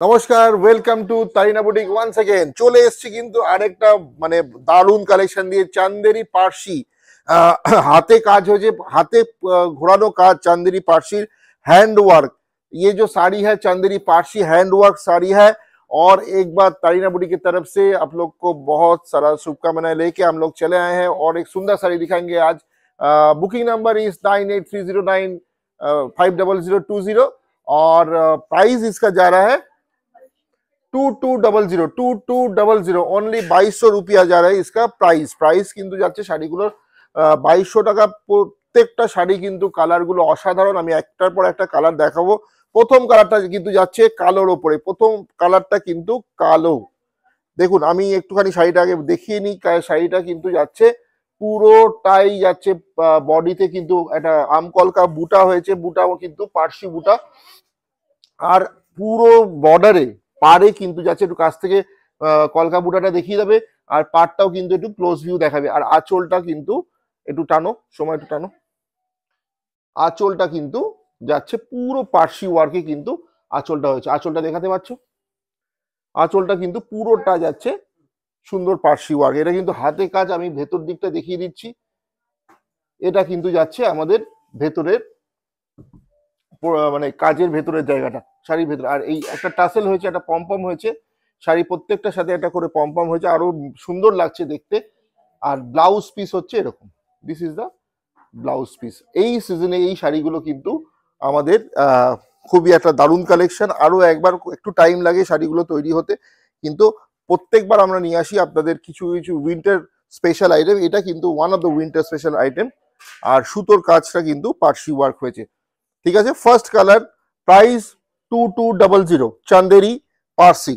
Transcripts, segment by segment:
নমস্কার, welcome to Tarina boutique once again. চলে এসেছি কিন্তু আরেকটা মানে দারুণ কালেকশন দিয়ে। চান্দেরি পার্সি হাতে কাজ হয়েছে, হাতে ঘোরানো কাজ, চাंदेरी पारसी हैंड वर्क। ये जो साड़ी है चांदेरी पारसी हैंड वर्क साड़ी है। और एक बार तारीना बुटीक की तरफ से आप लोग को बहुत सारा शुभकामनाएं लेके हम लोग चले आए हैं और एक सुंदर साड़ी दिखाएंगे आज। बुकिंग नंबर इज 9830950020 और प्राइस इसका जा रहा है 2200 ओनली 2200 रुपया जा रहा है इसका प्राइस। प्राइस কিন্তু যাচ্ছে শাড়িগুলোর 2200 টাকা। প্রত্যেকটা শাড়ি কিন্তু কালারগুলো অসাধারণ। আমি একটার পর একটা কালার দেখাবো। প্রথম কালারটা কিন্তু যাচ্ছে কালোর উপরে। প্রথম কালারটা কিন্তু কালো। দেখুন আমি একটুখানি শাড়িটা আগে দেখিয়ে নিই। শাড়িটা কিন্তু যাচ্ছে পুরোটাই যাচ্ছে বডিতে কিন্তু একটা আমকলকা বুটা হয়েছে। বুটাও কিন্তু পার্সি বুটা। আর পুরো বর্ডারে পারে কিন্তু যাচ্ছে, একটু কাছ থেকে কলকা বুটাটা দেখিয়ে দেবে। আর পাড়টাও কিন্তু একটু ক্লোজ ভিউ দেখাবে। আর আঁচলটা কিন্তু একটু টানো, সময় একটু টানো। আঁচলটা কিন্তু যাচ্ছে পুরো পার্সি ওয়ার্কে কিন্তু আঁচলটা হয়েছে। আঁচলটা দেখাতে পাচ্ছ? আঁচলটা কিন্তু পুরোটা যাচ্ছে সুন্দর পার্সি ওয়ার্ক। এটা কিন্তু হাতে কাজ। আমি ভেতর দিকটা দেখিয়ে দিচ্ছি। এটা কিন্তু যাচ্ছে আমাদের ভেতরের মানে কাজের ভেতরের জায়গাটা, শাড়ির ভেতরে। আর এই একটা টাসেল হয়েছে, একটা পম্পম হয়েছে। শাড়ি প্রত্যেকটার সাথে একটা করে পম্পম হয়েছে, আরো সুন্দর লাগছে দেখতে। আর ব্লাউজ পিস হচ্ছে এরকম। This is the blouse piece. এই সিজনে এই শাড়িগুলো কিন্তু আমাদের খুবই একটা দারুণ কালেকশন। আরো একবার একটু টাইম লাগে শাড়িগুলো তৈরি হতে, কিন্তু প্রত্যেকবার আমরা নিয়ে আসি আপনাদের কিছু কিছু উইন্টার স্পেশাল আইটেম। এটা কিন্তু one of the winter special item. আর সুতোর কাজটা কিন্তু পার্সি ওয়ার্ক হয়েছে। ঠিক আছে, first colour, price 2200, Chanderi Parsi.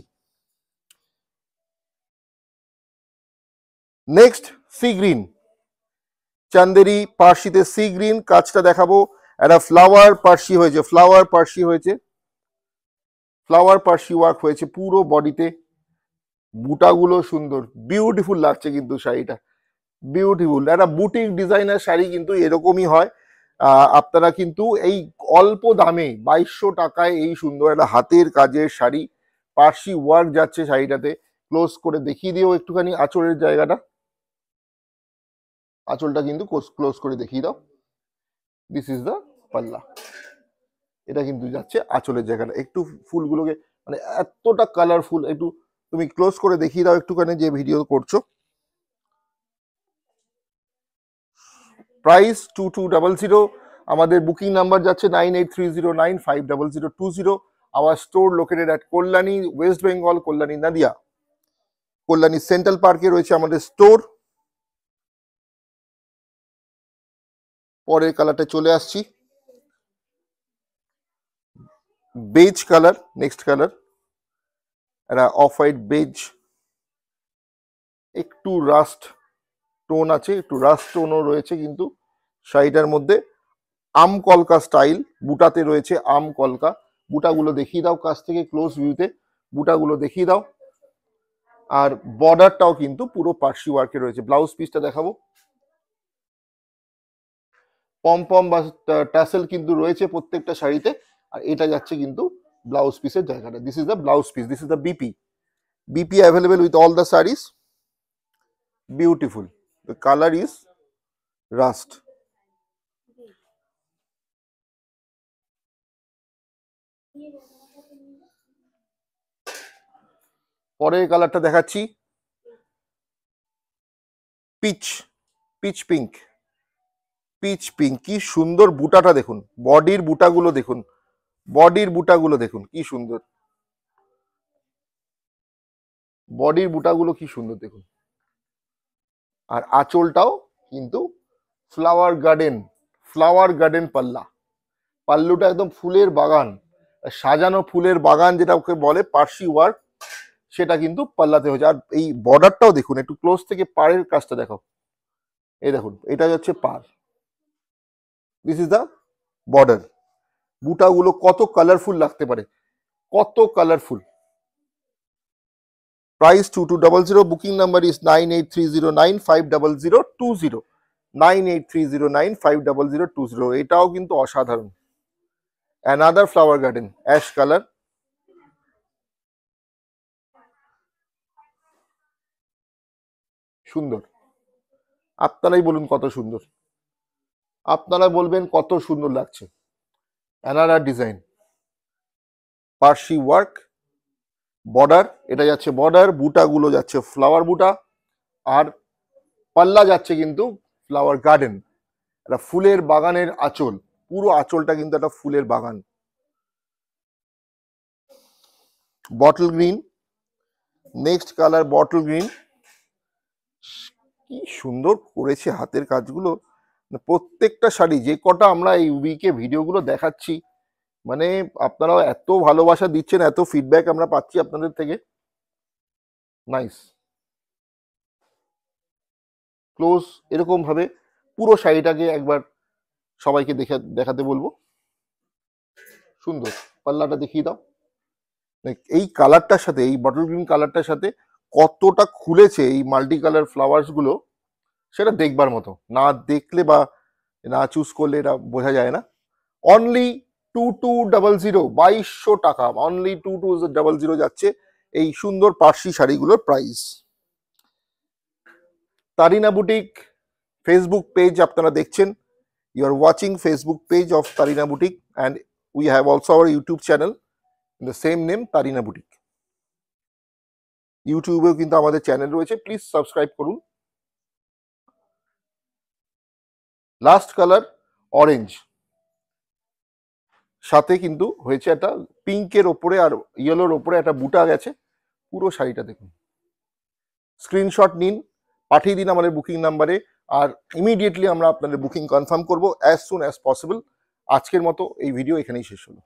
Next sea green, Chanderi পার্সিতে সি গ্রিন কাজটা দেখাবো। একটা ফ্লাওয়ার পার্সি হয়েছে, ফ্লাওয়ার পার্সি হয়েছে, ফ্লাওয়ার পার্সি ওয়ার্ক হয়েছে পুরো বডিতে। বুটাগুলো সুন্দর, বিউটিফুল লাগছে কিন্তু শাড়িটা, বিউটিফুল। একটা বুটিক ডিজাইনার শাড়ি কিন্তু এরকমই হয়। আপনারা কিন্তু এই অল্প দামে 2200 টাকায় এই সুন্দর একটা হাতের কাজের শাড়ি, পার্সি ওয়ার্ক যাচ্ছে শাড়িটাতে। ক্লোজ করে দেখিয়ে দিও একটুখানি আঁচলের জায়গাটা। আঁচলটা কিন্তু ক্লোজ করে দেখিয়ে দাও। দিস ইজ দা পাল্লা। এটা কিন্তু যাচ্ছে আঁচলের জায়গাটা। একটু ফুলগুলোকে মানে এতটা কালারফুল, একটু তুমি ক্লোজ করে দেখিয়ে দাও একটুখানি যে ভিডিও করছো। প্রাইস 2200। আমাদের বুকিং নাম্বার যাচ্ছে 9830950020। Hour store located at Kalyani, West Bengal, Kalyani Nadia. Kalyani central পার্কে রয়েছে আমাদের স্টোর। পরের কালারটা চলে আসছি, বেজ কালার। নেক্সট কালার একটা অফ হোয়াইট বেজ, একটু রাস্ট টোন আছে, একটু রাস্ট টোনও রয়েছে কিন্তু শাড়িটার মধ্যে। আম কলকা স্টাইল বুটাতে রয়েছে, আম কলকা। বুটাগুলো দেখিয়ে দাও কাছ থেকে ক্লোজ ভিউতে, বুটাগুলো দেখিয়ে দাও। আর বর্ডারটাও কিন্তু পুরো পার্সি ওয়ার্কে রয়েছে। ব্লাউজ পিসটা দেখাবো। পম বা ট্যাসেল কিন্তু রয়েছে প্রত্যেকটা শাড়িতে। আর এটা যাচ্ছে কিন্তু ব্লাউজ পিসের জায়গাটা। This is the blouse piece, this is the BP. BP available with all the saris. Beautiful, the colour is rust. পরের কালারটা দেখাচ্ছি, peach, peach pink. Peach pink, কি সুন্দর বুটাটা দেখুন, বডির বুটাগুলো দেখুন, বডির বুটাগুলো দেখুন কি সুন্দর, বডির বুটাগুলো কি সুন্দর দেখুন। আর আঁচলটাও কিন্তু ফ্লাওয়ার গার্ডেন, ফ্লাওয়ার গার্ডেন পাল্লা। পাল্লুটা একদম ফুলের বাগান, সাজানো ফুলের বাগান যেটা ওকে বলে পার্সি ওয়ার্ক, সেটা কিন্তু পাল্লাতে হয়েছে। আর এই বর্ডারটাও দেখুন, একটু ক্লোজ থেকে পাড়ের কাজটা দেখো। এই দেখুন, এটা হচ্ছে পাড়, দিস ইজ দা বর্ডার। বুটাগুলো কত কালারফুল লাগতে পারে, কত colourful. Price 2200। Booking number is 9830950020, 9830950020। এটাও কিন্তু অসাধারণ। Another flower garden, ash colour. সুন্দর, আপনারাই বলুন কত সুন্দর, আপনারা বলবেন কত সুন্দর লাগছে। অ্যানারা ডিজাইন, পার্সি ওয়ার্ক, বর্ডার, এটা যাচ্ছে বর্ডার, বুটাগুলো যাচ্ছে ফ্লাওয়ার বুটা, আর পাল্লা যাচ্ছে কিন্তু ফ্লাওয়ার গার্ডেন, একটা ফুলের বাগানের আঁচল, পুরো আঁচলটা কিন্তু একটা ফুলের বাগান। Bottle green, next colour bottle green, কি সুন্দর করেছে হাতের কাজগুলো। প্রত্যেকটা শাড়ি যে কটা আমরা এই উইকে ভিডিওগুলো দেখাচ্ছি, মানে আপনারাও এত ভালোবাসা দিচ্ছেন, এত ফিডব্যাক আমরা পাচ্ছি আপনাদের থেকে, নাইস। ক্লোজ এরকম ভাবে পুরো শাড়িটাকে একবার সবাইকে দেখাতে বলবো। সুন্দর, পাল্লাটা দেখিয়ে দাও। এই কালারটার সাথে, এই বটল গ্রিন কালারটার সাথে কতটা খুলেছে এই মাল্টি কালার ফ্লাওয়ার্স গুলো, সেটা দেখবার মতো, না দেখলে বা না চুজ করলে এটা বোঝা যায় না। অনলি 2200, 2200 টাকা, অনলি 2200 যাচ্ছে এই সুন্দর পার্সি শাড়িগুলোর প্রাইস। তারিনা বুটিক ফেসবুক পেজ আপনারা দেখছেন, you are watching Facebook page of Tarina boutique, and we have also our YouTube channel in the same name, Tarina boutique. ইউটিউবেও কিন্তু আমাদের চ্যানেল রয়েছে, প্লিজ সাবস্ক্রাইব করুন। লাস্ট কালার অরেঞ্জ, সাথে কিন্তু হয়েছে একটা পিঙ্কের ওপরে আর ইয়েলোর ওপরে একটা বুটা গেছে, পুরো শাড়িটা দেখুন। স্ক্রিনশট নিন, পাঠিয়ে দিন আমাদের বুকিং নাম্বারে, আর ইমিডিয়েটলি আমরা আপনাদের বুকিং কনফার্ম করবো অ্যাজ সুন অ্যাজ পসিবল। আজকের মতো এই ভিডিও এখানেই শেষ হলো।